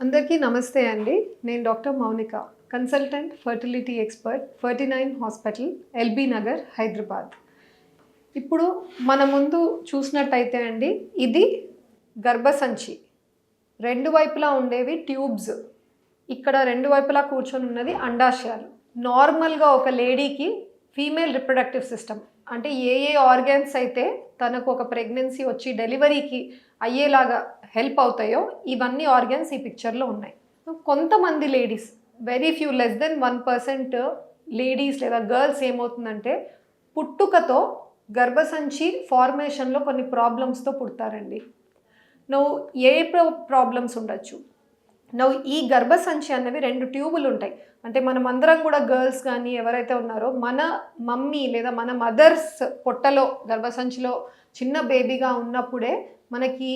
అందరికీ నమస్తే అండి. నేను doctor Mounika, consultant fertility expert, 49 hospital, LB Nagar, Hyderabad. ఇప్పుడు మన ముందు చూసినట్టయితే అండి, ఇది గర్భసంచి. రెండు వైపులా ఉండేవి ట్యూబ్స్. ఇక్కడ రెండు వైపులా కూర్చొని ఉన్నది అండాశయాలు. నార్మల్గా ఒక లేడీకి ఫీమేల్ రిప్రొడక్టివ్ సిస్టమ్ అంటే ఏ ఆర్గాన్స్ అయితే తనకు ఒక ప్రెగ్నెన్సీ వచ్చి డెలివరీకి అయ్యేలాగా హెల్ప్ అవుతాయో ఇవన్నీ ఆర్గాన్స్ ఈ పిక్చర్లో ఉన్నాయి. కొంతమంది ladies, very few, less than 1% ladies లేదా గర్ల్స్ ఏమవుతుందంటే పుట్టుకతో గర్భసంచి ఫార్మేషన్లో కొన్ని ప్రాబ్లమ్స్తో పుడతారండి. నువ్వు ఏ ప్రాబ్లమ్స్ ఉండొచ్చు. నువ్వు ఈ గర్భసంచి అనేవి 2 ట్యూబులు ఉంటాయి. అంటే మనం అందరం కూడా గర్ల్స్ కానీ ఎవరైతే ఉన్నారో మన మమ్మీ లేదా మన మదర్స్ పొట్టలో గర్భసంచిలో చిన్న బేబీగా ఉన్నప్పుడే మనకి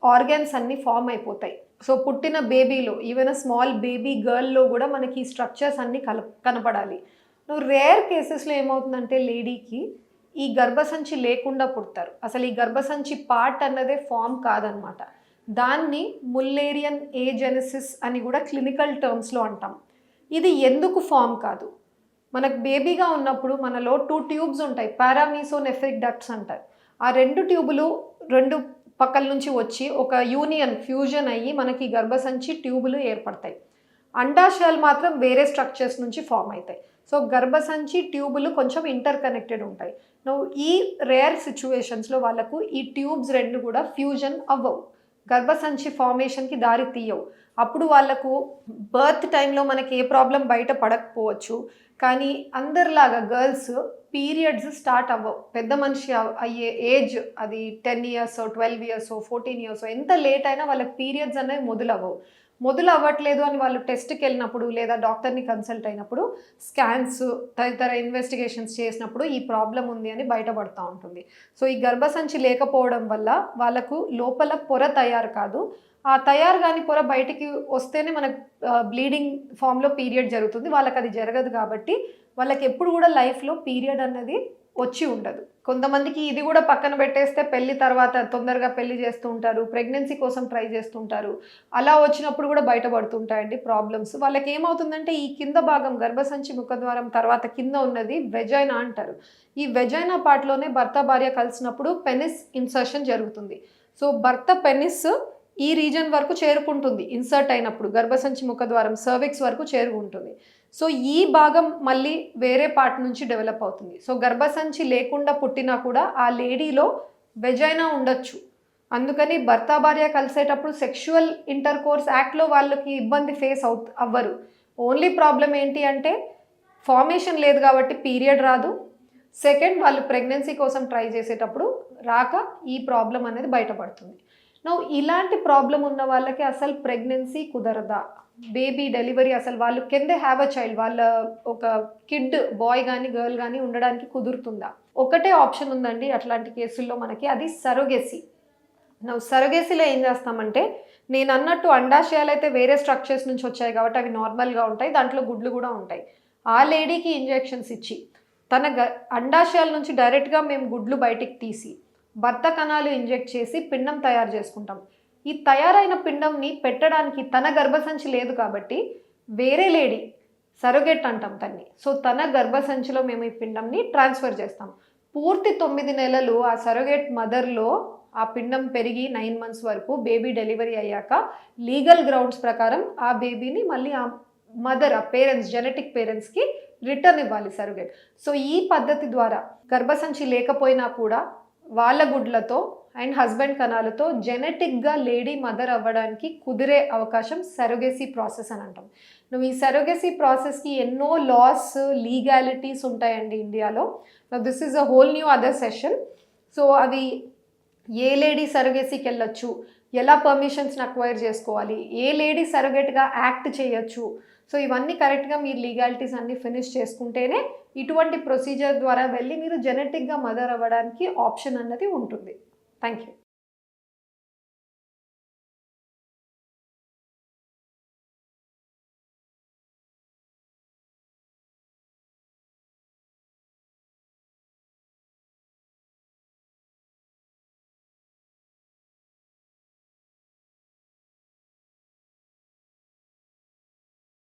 ఆర్గాన్స్ అన్నీ ఫామ్ అయిపోతాయి. సో పుట్టిన బేబీలో, ఈవెన్ స్మాల్ బేబీ గర్ల్లో కూడా మనకి స్ట్రక్చర్స్ అన్నీ కనపడాలి. నువ్వు రేర్ కేసెస్లో ఏమవుతుందంటే లేడీకి ఈ గర్భసంచి లేకుండా పుడతారు. అసలు ఈ గర్భసంచి పార్ట్ అన్నదే ఫామ్ కాదనమాట. దాన్ని ముల్లేరియన్ ఏజెనసిస్ అని కూడా క్లినికల్ టర్మ్స్లో అంటాం. ఇది ఎందుకు ఫామ్ కాదు? మనకు బేబీగా ఉన్నప్పుడు మనలో 2 ట్యూబ్స్ ఉంటాయి, పారామీసోనెఫ్రిక్ డక్ట్స్ అంటారు. ఆ 2 ట్యూబులు 2 పక్కల నుంచి వచ్చి ఒక ఫ్యూజన్ అయ్యి మనకి గర్భసంచి ట్యూబులు ఏర్పడతాయి. అండాశయాలు మాత్రం వేరే స్ట్రక్చర్స్ నుంచి ఫామ్ అవుతాయి. సో గర్భసంచి ట్యూబులు కొంచెం ఇంటర్ కనెక్టెడ్ ఉంటాయి. ఈ రేర్ సిచ్యువేషన్స్లో వాళ్ళకు ఈ ట్యూబ్స్ 2 కూడా ఫ్యూజన్ అవ్వవు, గర్భసంచి ఫార్మేషన్కి దారి తీయవు. అప్పుడు వాళ్ళకు బర్త్ టైంలో మనకి ఏ ప్రాబ్లం బయట పడకపోవచ్చు, కానీ అందరిలాగా గర్ల్స్ పీరియడ్స్ స్టార్ట్ అవ్వవు. పెద్ద మనిషి అయ్యే ఏజ్ అది 10 years, 12 years, 14 years, ఎంత లేట్ అయినా వాళ్ళకి పీరియడ్స్ అనేవి మొదలు అవ్వట్లేదు అని వాళ్ళు టెస్ట్కి వెళ్ళినప్పుడు లేదా డాక్టర్ని కన్సల్ట్ అయినప్పుడు స్కాన్స్ తదితర ఇన్వెస్టిగేషన్స్ చేసినప్పుడు ఈ ప్రాబ్లం ఉంది అని బయటపడుతూ ఉంటుంది. సో ఈ గర్భసంచి లేకపోవడం వల్ల వాళ్ళకు లోపల పొర తయారు కాదు. ఆ తయారు కాని పొర బయటికి వస్తేనే మనకు బ్లీడింగ్ ఫామ్లో పీరియడ్ జరుగుతుంది. వాళ్ళకి అది జరగదు కాబట్టి వాళ్ళకి ఎప్పుడు కూడా లైఫ్లో పీరియడ్ అన్నది వచ్చి ఉండదు. కొంతమందికి ఇది కూడా పక్కన పెట్టేస్తే పెళ్లి తర్వాత తొందరగా పెళ్లి చేస్తూ ఉంటారు, ప్రెగ్నెన్సీ కోసం ట్రై చేస్తుంటారు. అలా వచ్చినప్పుడు కూడా బయటపడుతుంటాయండి ప్రాబ్లమ్స్. వాళ్ళకి ఏమవుతుందంటే ఈ కింద భాగం గర్భసంచి ముఖద్వారం తర్వాత కింద ఉన్నది వెజైనా అంటారు. ఈ వెజైనా పార్ట్లోనే భర్త భార్య కలిసినప్పుడు పెనిస్ ఇన్సర్షన్ జరుగుతుంది. సో భర్త పెనిస్ ఈ రీజన్ వరకు చేరుకుంటుంది, ఇన్సర్ట్ అయినప్పుడు గర్భసంచి ముఖద్వారం సర్విక్స్ వరకు చేరుకుంటుంది. సో ఈ భాగం మళ్ళీ వేరే పార్ట్ నుంచి డెవలప్ అవుతుంది. సో గర్భసంచి లేకుండా పుట్టినా కూడా ఆ లేడీలో వెజైనా ఉండొచ్చు. అందుకని భర్త భార్య కలిసేటప్పుడు సెక్షువల్ ఇంటర్ కోర్స్ యాక్ట్లో వాళ్ళకి ఇబ్బంది ఫేస్ అవ్వరు. ఓన్లీ ప్రాబ్లం ఏంటి అంటే ఫార్మేషన్ లేదు కాబట్టి పీరియడ్ రాదు. సెకండ్, వాళ్ళు ప్రెగ్నెన్సీ కోసం ట్రై చేసేటప్పుడు రాక ఈ ప్రాబ్లం అనేది బయటపడుతుంది. ఇలాంటి ప్రాబ్లం ఉన్న వాళ్ళకి అసలు ప్రెగ్నెన్సీ కుదరదా? బేబీ డెలివరీ అసలు వాళ్ళు can they have a child, వాళ్ళ ఒక కిడ్ బాయ్ కానీ గర్ల్ కానీ ఉండడానికి కుదురుతుందా? ఒకటే ఆప్షన్ ఉందండి అట్లాంటి కేసుల్లో మనకి, అది సరోగేసీ. సరోగేసీలో ఏం చేస్తామంటే, నేను అన్నట్టు అండాశయాలు అయితే వేరే స్ట్రక్చర్స్ నుంచి వచ్చాయి కాబట్టి అవి నార్మల్గా ఉంటాయి, దాంట్లో గుడ్లు కూడా ఉంటాయి. ఆ లేడీకి ఇంజెక్షన్స్ ఇచ్చి తన అండాశయాల నుంచి డైరెక్ట్గా మేము గుడ్లు బయటికి తీసి భర్త కణాలు ఇంజెక్ట్ చేసి పిండం తయారు చేసుకుంటాం. ఈ తయారైన పిండంని పెట్టడానికి తన గర్భసంచి లేదు కాబట్టి వేరే లేడీ, సరోగేట్ అంటాం తన్ని, సో తన గర్భసంచిలో మేము ఈ పిండంని ట్రాన్స్ఫర్ చేస్తాం. పూర్తి 9 నెలలు ఆ సరోగేట్ మదర్లో ఆ పిండం పెరిగి 9 months వరకు బేబీ డెలివరీ అయ్యాక లీగల్ గ్రౌండ్స్ ప్రకారం ఆ బేబీని మళ్ళీ ఆ మదర్, ఆ పేరెంట్స్, జెనెటిక్ పేరెంట్స్కి రిటర్న్ ఇవ్వాలి సరోగేట్. సో ఈ పద్ధతి ద్వారా గర్భసంచి లేకపోయినా కూడా వాళ్ళ గుడ్లతో అండ్ హస్బెండ్ కణాలతో జెనెటిక్గా లేడీ మదర్ అవ్వడానికి కుదిరే అవకాశం సరోగేసీ ప్రాసెస్ అని అంటాం. ఈ సరోగేసీ ప్రాసెస్కి ఎన్నో లాస్, లీగాలిటీస్ ఉంటాయండి ఇండియాలో. This is a whole new other session. So అవి ఏ లేడీ సరోగేసీకి వెళ్ళొచ్చు, ఎలా పర్మిషన్స్ని అక్వైర్ చేసుకోవాలి, ఏ లేడీ సరోగేట్గా యాక్ట్ చేయొచ్చు, సో ఇవన్నీ కరెక్ట్గా మీరు లీగాలిటీస్ అన్నీ ఫినిష్ చేసుకుంటేనే ఇటువంటి ప్రొసీజర్ ద్వారా వెళ్ళి మీరు జెనెటిక్గా మదర్ అవ్వడానికి ఆప్షన్ అన్నది ఉంటుంది. Thank you.